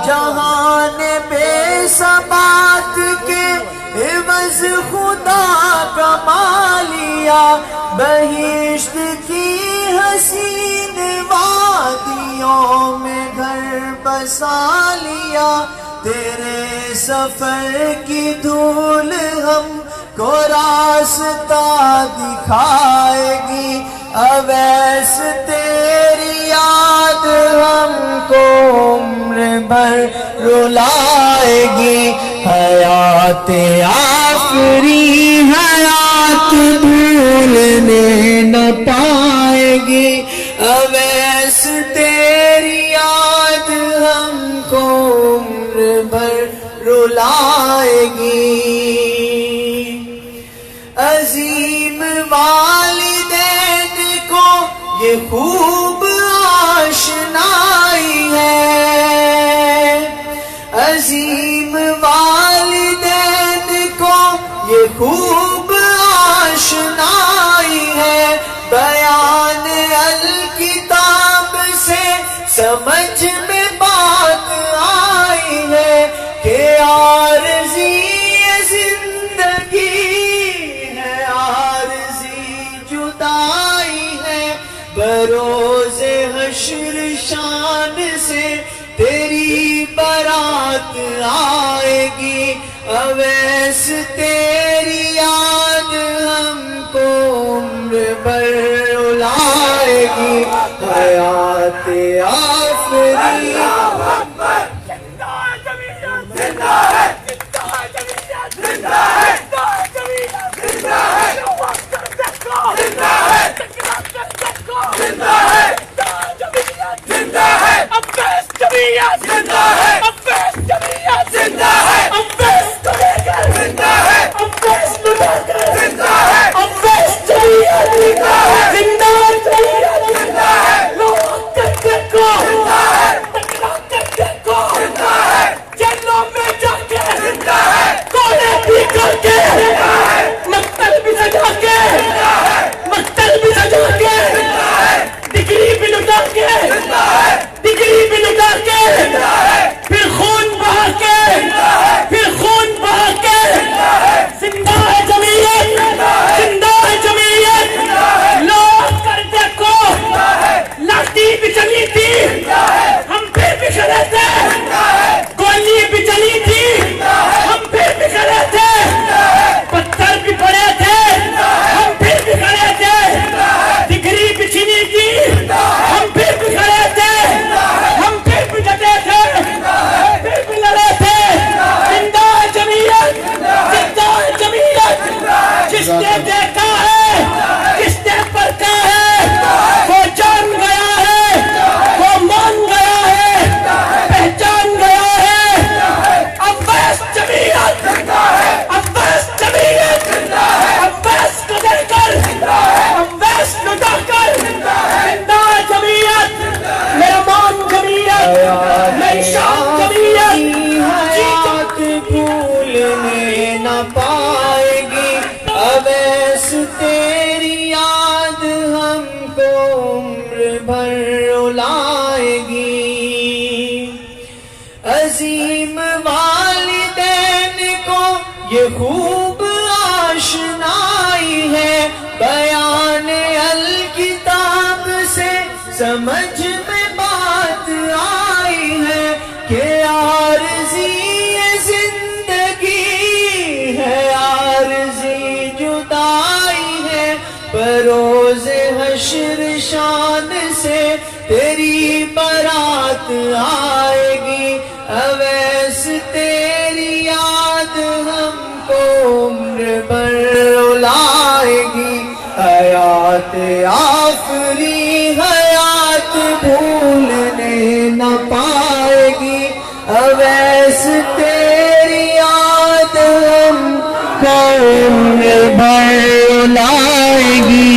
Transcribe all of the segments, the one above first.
جہان بے ثبات کے عوض خدا کما لیا، بہشت کی حسین وادیوں میں گھر بسا لیا، تیرے سفر کی دھول ہم کو راستہ دکھائے گی، اویس تیری یاد ہم کو عمر بھر رلائے گی، حیات آخری حیات بھولنے نہ پائے گی، اویس تیری یاد ہم کو عمر بھر رلائے گی۔ عظیم والدین کو یہ خوب آشنائی ہے، عظیم والدین کو یہ خوب آشنائی ہے، بیان الکتاب سے سمجھ میں بات آئی ہے کہ عارضی زندگی ہے، عارضی جدائی ہے، بروز حشر شان سے تیری بارات آئے گی، اویس تیری یاد ہم کو عمر بھر رلائے گی، حیات آخری پائے گی، اویس تیری یاد ہم کو عمر بھر رلائے گی، عظیم والدین کو یہ خوب آشنائی ہے، بیان الکتاب سے سمجھ میں بات آئی ہے کہ عارضی بروز حشر شان سے تیری بارات آئے گی، اویس تیری یاد ہم کو عمر بھر رلائے گی، حیات آخری حیات بھولنے نہ پائے گی، اویس تیری یاد ہم کو عمر بھر رلائے گی۔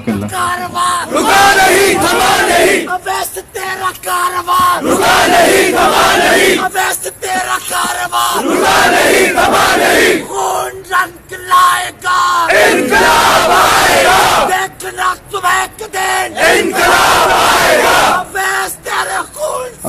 رکا نہیں تھما نہیں، اویس تیرا کاروان رکا نہیں تھما نہیں، اویس تیرا کاروان رکا نہیں تھما نہیں، خون رنگ لائے گا، انقلاب آئے گا، دیکھنا تم ایک دن انقلاب آئے گا، اویس تیرے خون